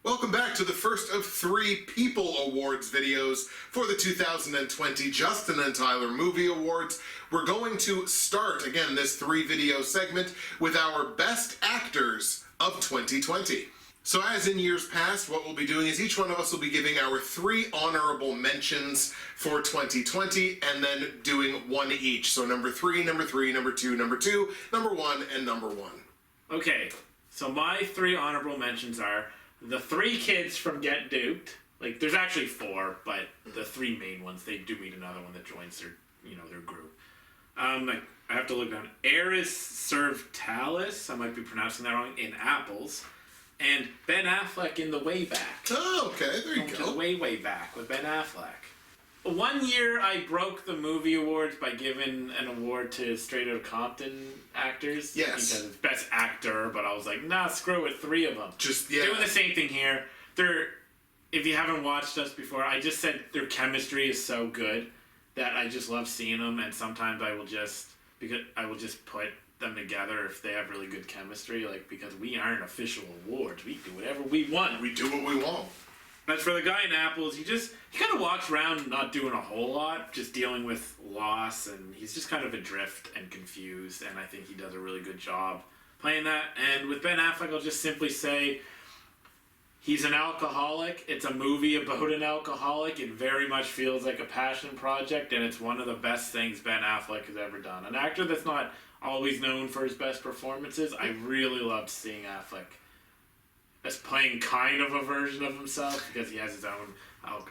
Welcome back to the first of 3 People Awards videos for the 2020 Justin and Tyler Movie Awards. We're going to start, again, this 3-video segment with our Best Actors of 2020. So as in years past, what we'll be doing is each one of us will be giving our 3 honorable mentions for 2020 and then doing one each. So number 3, number 3, number 2, number 2, number 1, and number 1. Okay, so my 3 honorable mentions are the 3 kids from Get Duped. Like, there's actually 4, but the 3 main ones, they do meet another one that joins their, their group. I have to look down. Eris Servtalis, I might be pronouncing that wrong, in Apples. And Ben Affleck in The Way Back. Oh, okay, there you go. The Way Back with Ben Affleck. One year I broke the movie awards by giving an award to Straight Outta Compton actors. Yes. Because it's Best Actor, but I was like, nah, screw it, 3 of them. Just, yeah. Doing the same thing here. If you haven't watched us before, I just said their chemistry is so good that I just love seeing them, and sometimes I will just put them together if they have really good chemistry, because we aren't official awards. We do whatever we want. We do what we want. As for the guy in Apples, he kind of walks around not doing a whole lot, just dealing with loss, and he's just kind of adrift and confused, and I think he does a really good job playing that. And with Ben Affleck, I'll just simply say he's an alcoholic. It's a movie about an alcoholic. It very much feels like a passion project, and it's one of the best things Ben Affleck has ever done. An actor that's not always known for his best performances, I really loved seeing Affleck as playing kind of a version of himself, because he has his own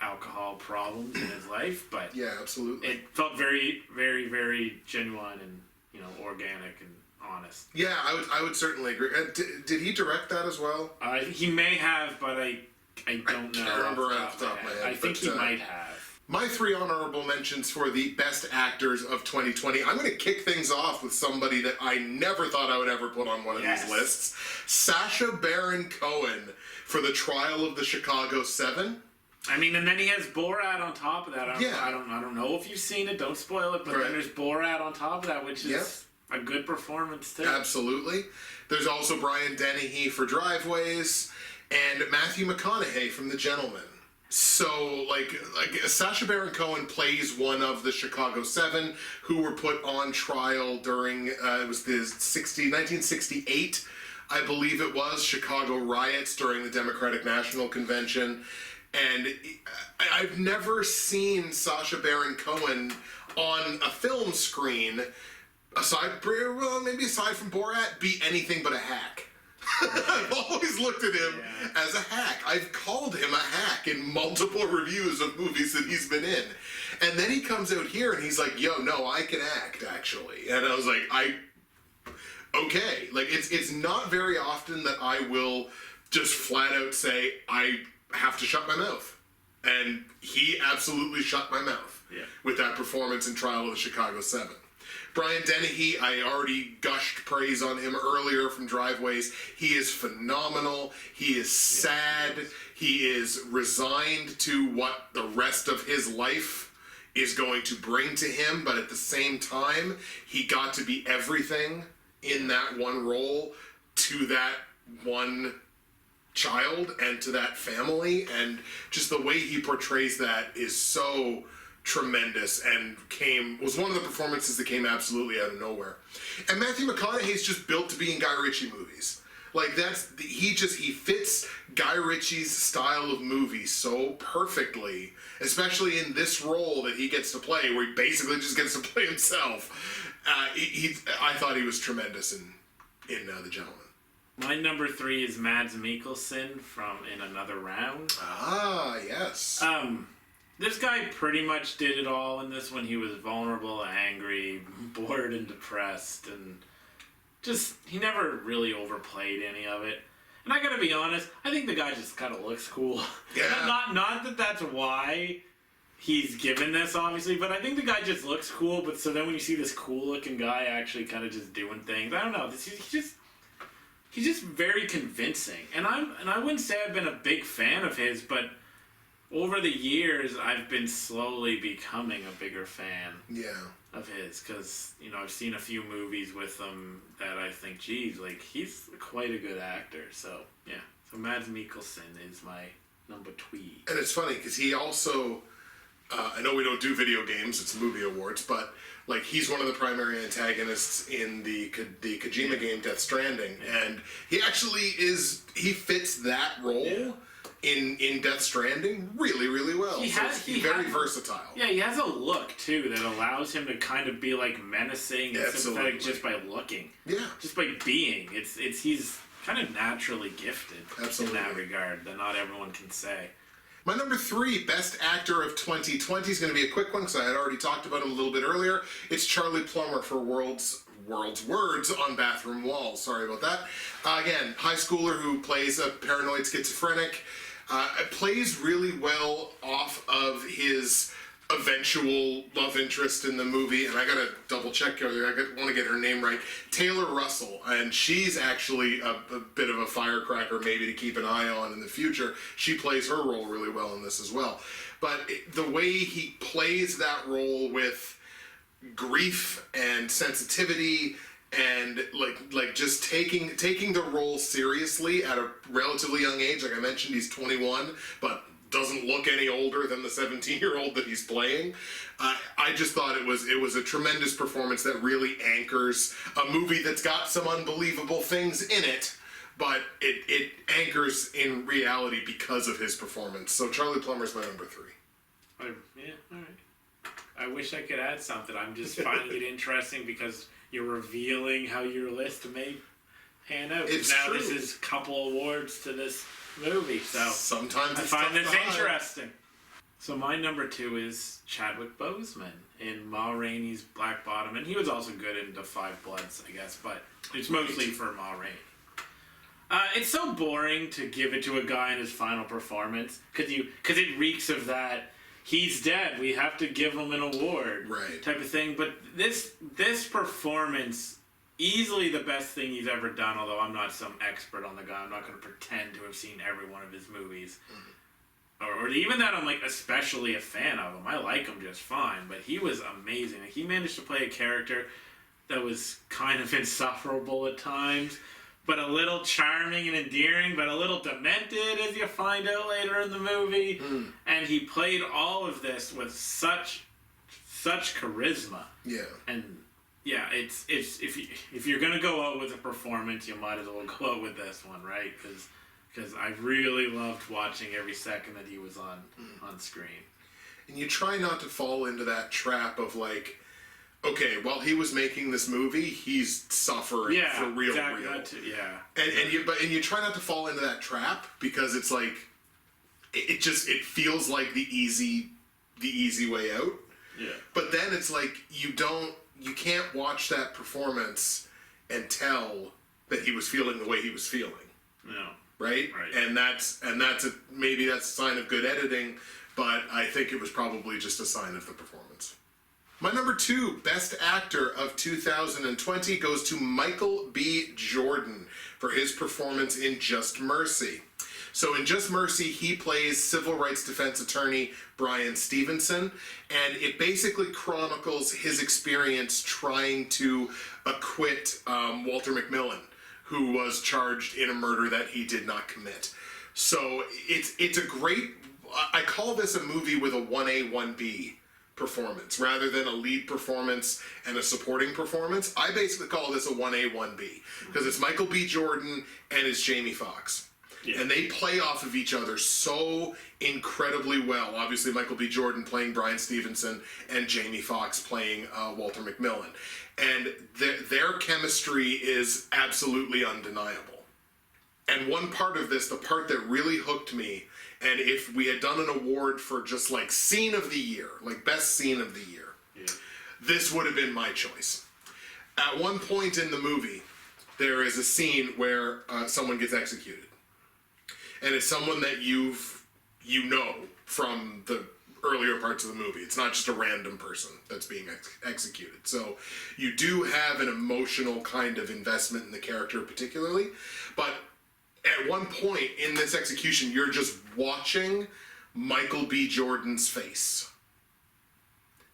alcohol problems in his life, but yeah, absolutely, it felt very, very, very genuine and organic and honest. Yeah, I would certainly agree. Did he direct that as well? He may have, but I don't know. I can't remember off the top of my head. I think he might have. My 3 honorable mentions for the Best Actors of 2020. I'm going to kick things off with somebody that I never thought I would ever put on one of these lists. Sacha Baron Cohen for The Trial of the Chicago 7. I mean, and then he has Borat on top of that. I don't know if you've seen it. Don't spoil it. But then there's Borat on top of that, which is a good performance too. Absolutely. There's also Brian Dennehy for Driveways and Matthew McConaughey from The Gentleman. So, Sacha Baron Cohen plays one of the Chicago 7 who were put on trial during, it was the 1968, I believe it was, Chicago riots during the Democratic National Convention. And I've never seen Sacha Baron Cohen on a film screen, aside from Borat, be anything but a hack. I've always looked at him as a hack. I've called him a hack in multiple reviews of movies that he's been in. And then he comes out here and he's like, yo, no, I can act, actually. And I was like, okay. It's not very often that I will just flat out say, I have to shut my mouth. And he absolutely shut my mouth with that performance in Trial of the Chicago 7. Brian Dennehy, I already gushed praise on him earlier from Driveways. He is phenomenal. He is sad. He is resigned to what the rest of his life is going to bring to him, but at the same time, he got to be everything in that one role to that one child and to that family, and just the way he portrays that is so tremendous and was one of the performances that came absolutely out of nowhere. And Matthew McConaughey's just built to be in Guy Ritchie movies. He fits Guy Ritchie's style of movie so perfectly, especially in this role that he gets to play, where he basically just gets to play himself. I thought he was tremendous in The Gentleman. My number 3 is Mads Mikkelsen from In Another Round. Ah, yes. This guy pretty much did it all in this one. He was vulnerable, angry, bored, and depressed, and he never really overplayed any of it. And I gotta be honest, I think the guy just kind of looks cool. Yeah. Not that that's why he's given this, obviously, but I think the guy just looks cool. But so then when you see this cool-looking guy actually kind of just doing things, I don't know. He's just very convincing. And I wouldn't say I've been a big fan of his, but over the years I've been slowly becoming a bigger fan. Yeah. Of his, because I've seen a few movies with him that I think, geez, like he's quite a good actor. So yeah, so Mads Mikkelsen is my number twee. And it's funny because he also, I know we don't do video games; it's movie awards, but like he's one of the primary antagonists in the Kojima game Death Stranding, and he actually he fits that role. Yeah. In Death Stranding, really, really well. He's very versatile. Yeah, he has a look too that allows him to kind of be like menacing and sympathetic just by looking. Yeah, just by being. He's kind of naturally gifted in that regard that not everyone can say. My number 3 best actor of 2020 is going to be a quick one because I had already talked about him a little bit earlier. It's Charlie Plummer for World's Words on Bathroom Walls. Sorry about that. Again, high schooler who plays a paranoid schizophrenic. Plays really well off of his eventual love interest in the movie, and I gotta double check her. I want to get her name right. Taylor Russell, and she's actually a bit of a firecracker, maybe to keep an eye on in the future. She plays her role really well in this as well. But the way he plays that role with grief and sensitivity. And like just taking the role seriously at a relatively young age. Like I mentioned, he's 21, but doesn't look any older than the 17-year-old that he's playing. I just thought it was a tremendous performance that really anchors a movie that's got some unbelievable things in it, but it anchors in reality because of his performance. So Charlie Plummer's my number 3. Yeah, all right. I wish I could add something. I'm just finding it interesting because you're revealing how your list may pan out. It's now true. This is a couple awards to this movie, so sometimes I find this interesting. So my number 2 is Chadwick Boseman in Ma Rainey's Black Bottom, and he was also good in The Five Bloods, I guess, but it's mostly for Ma Rainey. It's so boring to give it to a guy in his final performance because it reeks of that. He's dead. We have to give him an award, right? Type of thing. But this performance, easily the best thing he's ever done. Although I'm not some expert on the guy, I'm not going to pretend to have seen every one of his movies, or even that I'm like especially a fan of him. I like him just fine, but he was amazing. Like, he managed to play a character that was kind of insufferable at times, but a little charming and endearing, but a little demented, as you find out later in the movie. And he played all of this with such charisma. Yeah. And yeah, it's if you're gonna go out with a performance, you might as well go out with this one, right? Because I really loved watching every second that he was on screen. And you try not to fall into that trap of like, okay, while he was making this movie, he's suffering for real, exactly. real. And you try not to fall into that trap because it's like, it feels like the easy way out. Yeah. But then it's like you can't watch that performance and tell that he was feeling the way he was feeling. No. Right? And maybe that's a sign of good editing, but I think it was probably just a sign of the performance. My number 2 best actor of 2020 goes to Michael B. Jordan for his performance in Just Mercy. So in Just Mercy, he plays civil rights defense attorney Brian Stevenson, and it basically chronicles his experience trying to acquit Walter McMillan, who was charged in a murder that he did not commit. So it's a great, I call this a movie with a 1A, 1B performance rather than a lead performance and a supporting performance. I basically call this a 1A, 1B because it's Michael B. Jordan and it's Jamie Foxx. Yeah. And they play off of each other so incredibly well. Obviously, Michael B. Jordan playing Brian Stevenson and Jamie Foxx playing Walter McMillan. And their chemistry is absolutely undeniable. And one part of this, the part that really hooked me, and if we had done an award for just like scene of the year, like best scene of the year, this would have been my choice. At one point in the movie, there is a scene where someone gets executed, and it's someone that you know from the earlier parts of the movie. It's not just a random person that's being executed. So you do have an emotional kind of investment in the character particularly, but at one point in this execution, you're just watching Michael B. Jordan's face.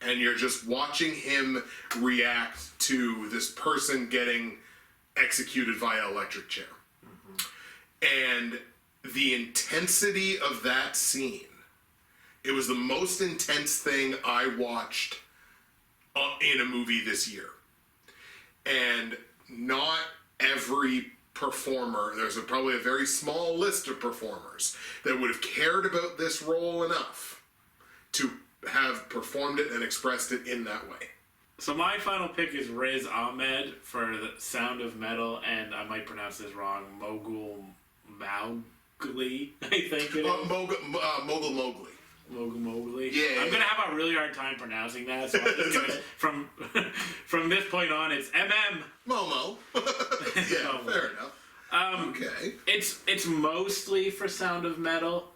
And you're just watching him react to this person getting executed via electric chair. And the intensity of that scene, it was the most intense thing I watched in a movie this year. And not every performer, there's probably a very small list of performers that would have cared about this role enough to have performed it and expressed it in that way. So my final pick is Riz Ahmed for the Sound of Metal, and I might pronounce this wrong, Mogul Mowgli, I think it is. Mogul Mowgli. Mogul Mowgli. Yeah. I'm gonna have a really hard time pronouncing that, so I'm just gonna, from this point on, it's MM. Momo. Yeah, Momo. fair enough. Okay. It's mostly for Sound of Metal,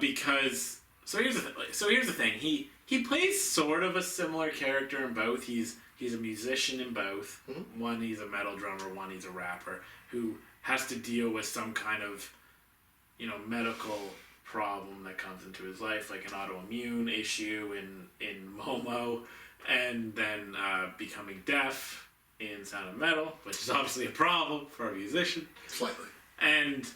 because here's the thing. He plays sort of a similar character in both. He's a musician in both. Mm-hmm. One he's a metal drummer, one he's a rapper who has to deal with some kind of, medical problem that comes into his life, like an autoimmune issue in Momo, and then becoming deaf in Sound of Metal, which is obviously a problem for a musician. Slightly. And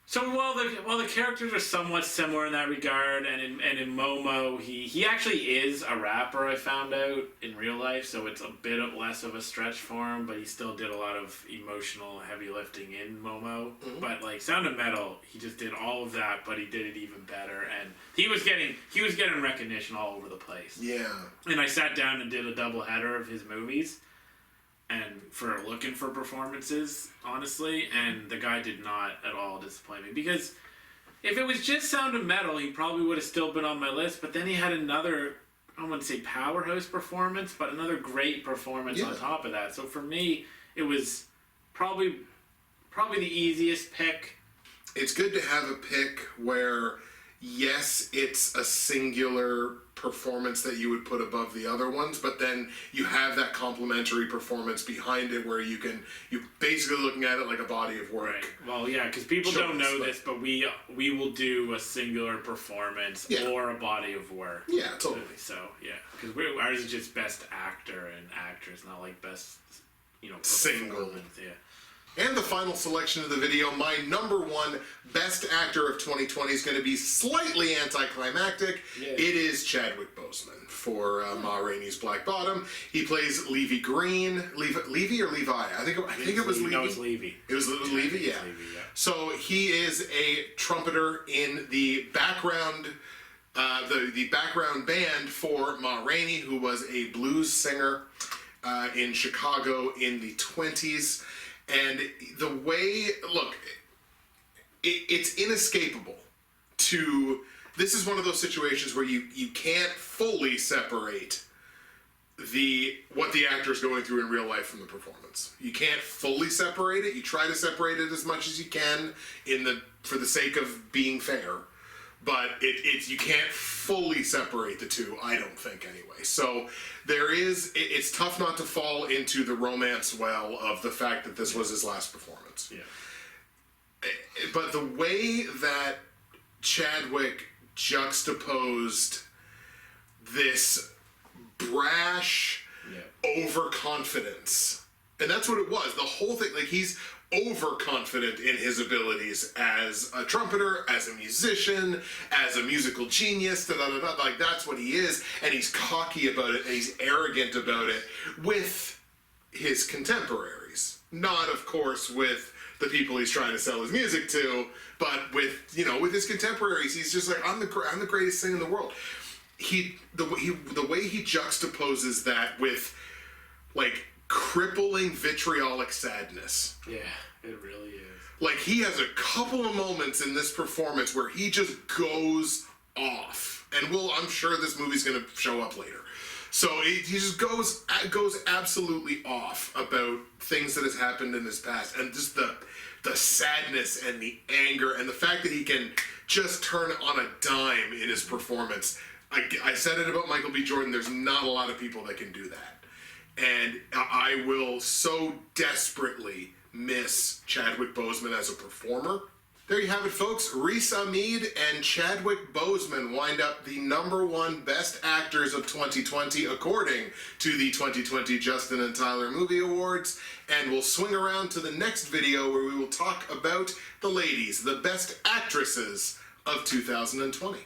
so while the characters are somewhat similar in that regard, and in Momo, he actually is a rapper, I found out, in real life, so it's a bit less of a stretch for him, but he still did a lot of emotional heavy lifting in Momo. Mm-hmm. But like Sound of Metal, he just did all of that, but he did it even better, and he was getting recognition all over the place. Yeah. And I sat down and did a double header of his movies, and for looking for performances, honestly, and the guy did not at all disappoint me. Because if it was just Sound of Metal, he probably would have still been on my list, but then he had another, I wouldn't say powerhouse performance, but another great performance on top of that. So for me, it was probably the easiest pick. It's good to have a pick where, yes, it's a singular performance that you would put above the other ones, but then you have that complementary performance behind it where you're basically looking at it like a body of work. Right. Well, yeah, because people don't know this, but we will do a singular performance or a body of work. Yeah, totally. So, yeah, because ours is just best actor and actress, not like best, single. Yeah. And the final selection of the video, my number one best actor of 2020 is going to be slightly anticlimactic. Yeah. It is Chadwick Boseman for Ma Rainey's Black Bottom. He plays Levy Green. Levy or Levi? I think it was Levy. No, it's Levy. It was Levy, yeah. Levy, yeah. So he is a trumpeter in the background, the background band for Ma Rainey, who was a blues singer in Chicago in the 20s. And the way, look, it's inescapable this is one of those situations where you can't fully separate what the actor is going through in real life from the performance. You can't fully separate it. You try to separate it as much as you can for the sake of being fair. But you can't fully separate the two, I don't think, anyway. So it's tough not to fall into the romance well of the fact that this was his last performance. Yeah. But the way that Chadwick juxtaposed this brash overconfidence, and that's what it was. The whole thing, like, he's overconfident in his abilities as a trumpeter, as a musician, as a musical genius, like that's what he is, and he's cocky about it, and he's arrogant about it with his contemporaries. Not, of course, with the people he's trying to sell his music to, but with his contemporaries, he's just like, I'm the greatest thing in the world. The way he juxtaposes that with, like, crippling vitriolic sadness. Yeah, it really is. Like, he has a couple of moments in this performance where he just goes off. And I'm sure this movie's going to show up later. So he just goes absolutely off about things that has happened in his past, and just the sadness and the anger and the fact that he can just turn on a dime in his performance. I said it about Michael B. Jordan. There's not a lot of people that can do that, and I will so desperately miss Chadwick Boseman as a performer. There you have it, folks. Riz Ahmed and Chadwick Boseman wind up the #1 Best Actors of 2020, according to the 2020 Justin and Tyler Movie Awards. And we'll swing around to the next video where we will talk about the ladies, the Best Actresses of 2020.